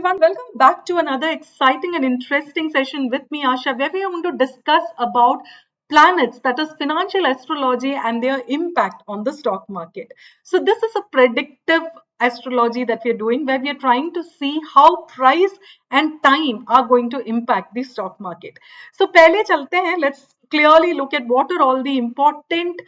everyone, welcome back to another exciting and interesting session with me, Asha, where we are going to discuss about planets, that is financial astrology and their impact on the stock market. So this is a predictive astrology that we are doing where we are trying to see how price and time are going to impact the stock market. So पहले चलते हैं, let's clearly look at what are all the important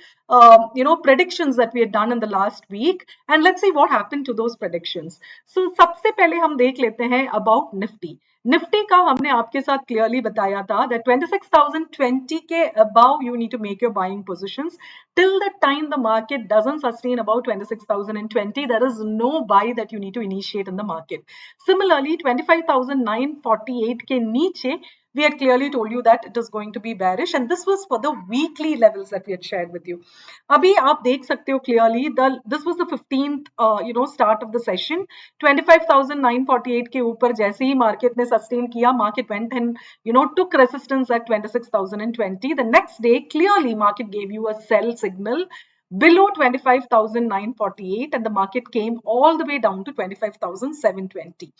predictions that we had done in the last week, and let's see what happened to those predictions. So सबसे पहले हम देख लेते हैं about Nifty. Nifty का हमने आपके साथ क्लियरली बताया था that 26,020 के above you need to make your buying positions till the time the market doesn't sustain about 26,020. There is no buy that you need to initiate in the market. Similarly 25,948 के नीचे we had clearly told you that it is going to be bearish, and this was for the weekly levels that we had shared with you. अभी आप देख सकते हो clearly this was the 15th start of the session. 25,948 के ऊपर जैसे ही market ने sustain किया, market went and took resistance at 26,020. The next day clearly market gave you a sell signal below 25,948 and the market came all the way down to 25,720.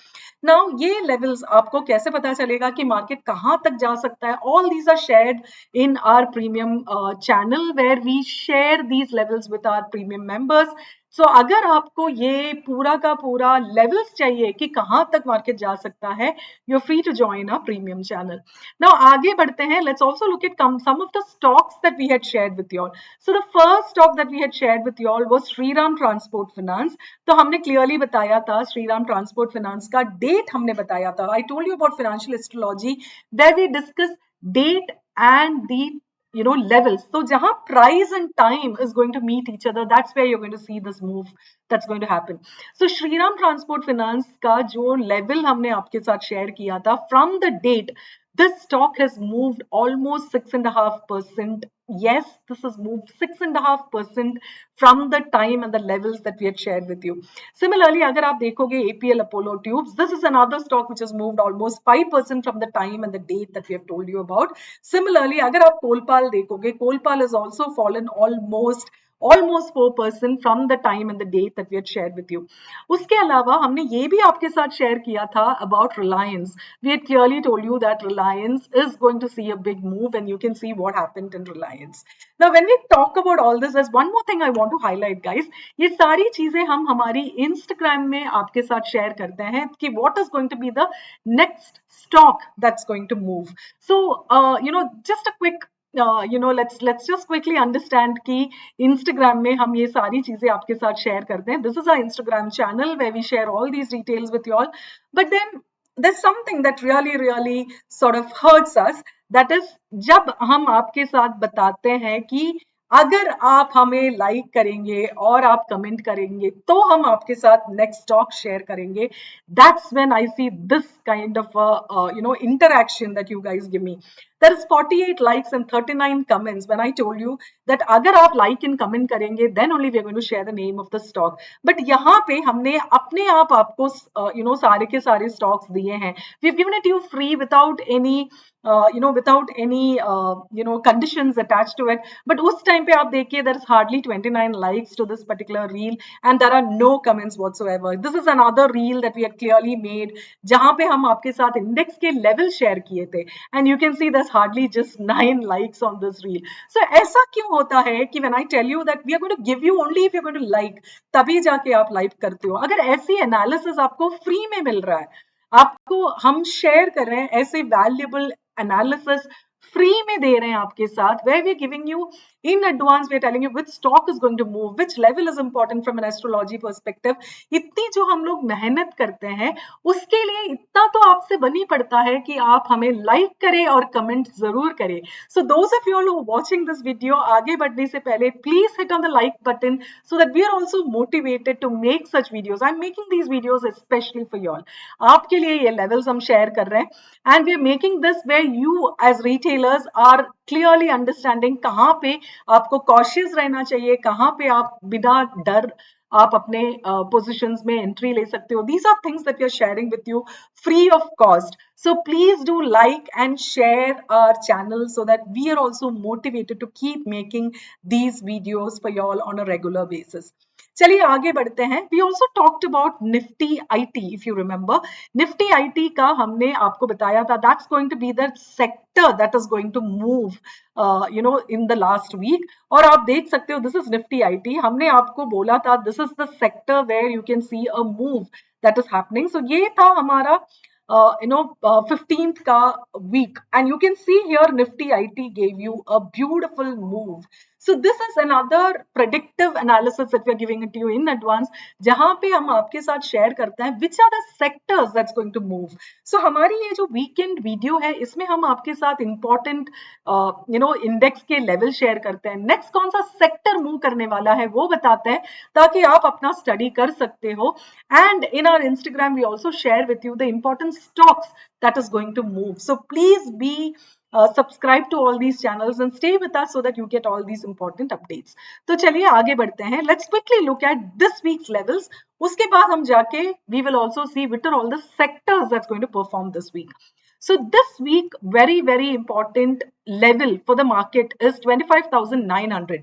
Now ये levels आपको कैसे पता चलेगा कि market कहाँ तक जा सकता है? All these are shared in our premium channel where we share these levels with our premium members. So अगर आपको ये पूरा का पूरा levels चाहिए कि कहाँ तक market जा सकता है, you're free to join our premium channel. Now आगे बढ़ते हैं. Let's also look at some of the stocks that we had shared with you all. So the first stock that we had shared with you all was Shriram Transport Finance. तो हमने clearly बताया था Shriram Transport Finance का date हमने बताया था. I told you about financial astrology where we discuss date and the levels. So jahan price and time is going to meet each other, that's where you're going to see this move that's going to happen. So Shriram Transport Finance का जो level हमने आपके साथ share किया था, from the date this stock has moved almost 6.5%. Yes, this has moved 6.5% from the time and the levels that we had shared with you. Similarly, अगर आप देखोगे APL Apollo Tubes, this is another stock which has moved almost 5% from the time and the date that we have told you about. Similarly, अगर आप Kolpal देखोगे, Kolpal has also fallen almost 4% from the time and the date that we had shared with you. उसके अलावा हमने ये भी आपके साथ share किया था about Reliance. We had clearly told you that Reliance is going to see a big move and you can see what happened in Reliance. Now when we talk about all this, there's one more thing I want to highlight, guys. ये सारी चीजें हम हमारी Instagram में आपके साथ share करते हैं कि what is going to be the next stock that's going to move. So just a quick let's just quickly understand कि Instagram में हम ये सारी चीजें आपके साथ share करते हैं. This is our Instagram channel where we share all these details with you all. But then there's something that really sort of hurts us. That is जब हम आपके साथ बताते हैं कि अगर आप हमें लाइक करेंगे और आप कमेंट करेंगे तो हम आपके साथ नेक्स्ट स्टॉक शेयर करेंगे. That's when I see this kind of interaction that you guys give me. There is 48 likes and 39 comments when I told you that अगर आप like and comment करेंगे then only we are going to share the name of the stock. But यहाँ पे हमने अपने आप आपको सारे के सारे stocks दिए हैं. We've given it to you free without any conditions attached to it. But उस time पे आप देखिए there is hardly 29 likes to this particular reel and there are no comments whatsoever. This is another reel that we had clearly made जहाँ पे हम आपके साथ index के level share किए थे and you can see there's hardly just 9 likes on this reel. So ऐसा क्यों होता है कि when I tell you that we are going to give you only if you're going to like, तभी जाके आप like करते हो. अगर ऐसी analysis आपको free में मिल रहा है, आपको हम share कर रहे हैं ऐसे valuable analysis फ्री में दे रहे हैं आपके साथ, where we are giving you in advance, we are telling you which stock is going to move, which level is important from an astrology perspective. इतनी जो हम लोग मेहनत करते हैं उसके लिए इतना तो आपसे बनी पड़ता है कि आप हमें लाइक करें और कमेंट जरूर करें. So those of you all who are watching this video, आगे बढ़ने से पहले please hit on the like button so that we are also motivated to make such videos. I'm making these videos especially for you all. आपके लिए ये levels हम share कर रहे हैं and we are making this where you as retailers are clearly understanding कहाँ पे आपको cautious रहना चाहिए, कहाँ पे आप बिना डर आप अपने positions में entry ले सकते हो. These are things that we are sharing with you free of cost. So please do like and share our channel so that we are also motivated to keep making these videos for you all on a regular basis. चलिए आगे बढ़ते हैं. We also talked about Nifty IT. If you remember, Nifty IT का हमने आपको बताया था that's going to be the sector that is going to move in the last week. और आप देख सकते हो दिस इज निफ्टी आईटी. हमने आपको बोला था this is the sector where you can see a move that is happening. So ये था हमारा 15th ka week, and you can see here Nifty IT gave you a beautiful move. So this is another predictive analysis that we are giving it to you in advance, जहां पे हम आपके साथ share करते हैं which are the sectors that's going to move. So हमारी ये जो weekend वीडियो है इसमें हम आपके साथ important इंडेक्स के लेवल शेयर करते हैं. नेक्स्ट कौन सा सेक्टर मूव करने वाला है वो बताते हैं ताकि आप अपना स्टडी कर सकते हो. And in our Instagram, we also share with you the important stocks that is going to move. So please be subscribe to all these channels and stay with us so that you get all these important updates. तो चलिए आगे बढ़ते हैं. Let's quickly look at this week's levels. उसके बाद हम जाके we will also see which are all the sectors that's going to perform this week. So this week, very important level for the market is 25,900.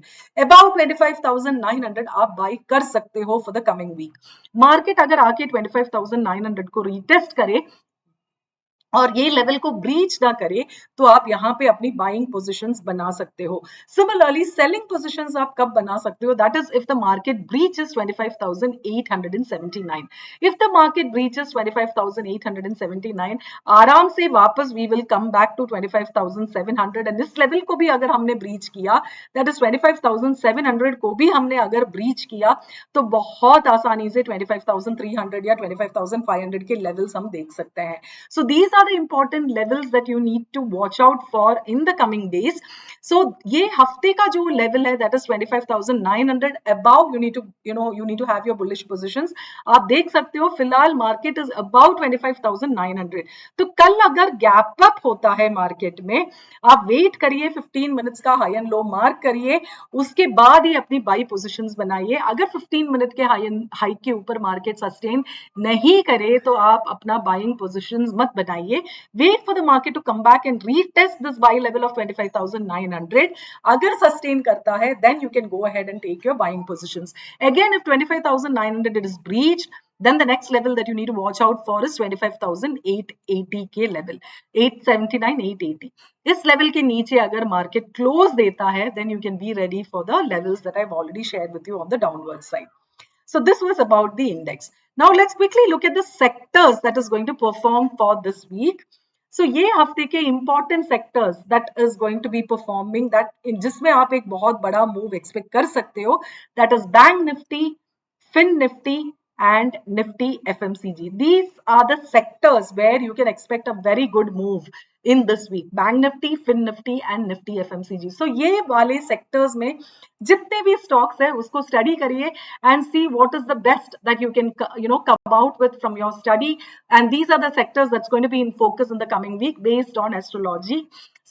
About 25,900 आप buy कर सकते हो for the coming week. Market अगर आके 25,900 को retest करे और ये लेवल को ब्रीच ना करे तो आप यहाँ पे अपनी बाइंग पोजीशंस बना सकते हो. सिमिलरली सेलिंग पोजीशंस आप कब बना सकते हो? That is if the market breaches 25,879. If the market breaches 25,879 आराम से वापस we will come back to 25,700. And इस लेवल को भी अगर हमने ब्रीच किया, दैट इज 25,700 को भी हमने अगर ब्रीच किया तो बहुत आसानी से 25,300 या 25,500 के लेवल्स हम देख सकते हैं. So these are the important levels that you need to watch out for in the coming days. So ये हफ्ते का जो level है that is 25,900 above you need to have your bullish positions. आप देख सकते हो फिलहाल market is above 25,900. तो कल अगर gap up होता है market में, आप wait करिए 15 minutes का high and low mark करिए, उसके बाद ही अपनी buy positions बनाइए. अगर 15 minute के high के ऊपर market sustain नहीं करे तो आप अपना buying positions मत बनाइए. Wait for the market to come back and retest this buy level of 25,900. अगर sustain करता है then you can go ahead and take your buying positions. Again, if 25,900 it is breached, then the next level that you need to watch out for is 25,880 के level, 879, 880. इस level के नीचे अगर market close देता है then you can be ready for the levels that I've already shared with you on the downward side. So this was about the index. Now let's quickly look at the sectors that is going to perform for this week. So ये हफ्ते के important sectors that is going to be performing, that जिसमें आप एक बहुत बड़ा move expect कर सकते हो, that is Bank Nifty, Fin Nifty and Nifty FMCG. These are the sectors where you can expect a very good move in this week. Bank Nifty, Fin Nifty and Nifty FMCG. So ये वाले sectors में जितने भी stocks है उसको study करिए and see what is the best that you can come out with from your study. And these are the sectors that's going to be in focus in the coming week based on astrology.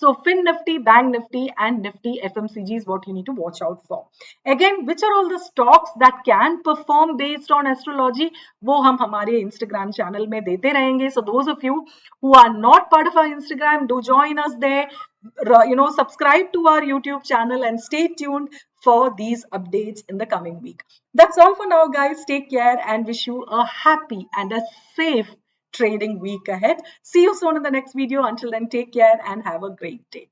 So Fin Nifty, Bank Nifty and Nifty FMCG is what you need to watch out for. Again, which are all the stocks that can perform based on astrology? वो हम हमारे Instagram channel में देते रहेंगे. So those of you who are not part of our Instagram, do join us there. Subscribe to our YouTube channel and stay tuned for these updates in the coming week. That's all for now, guys. Take care and wish you a happy and a safe trading week ahead. See you soon in the next video. Until then, take care and have a great day.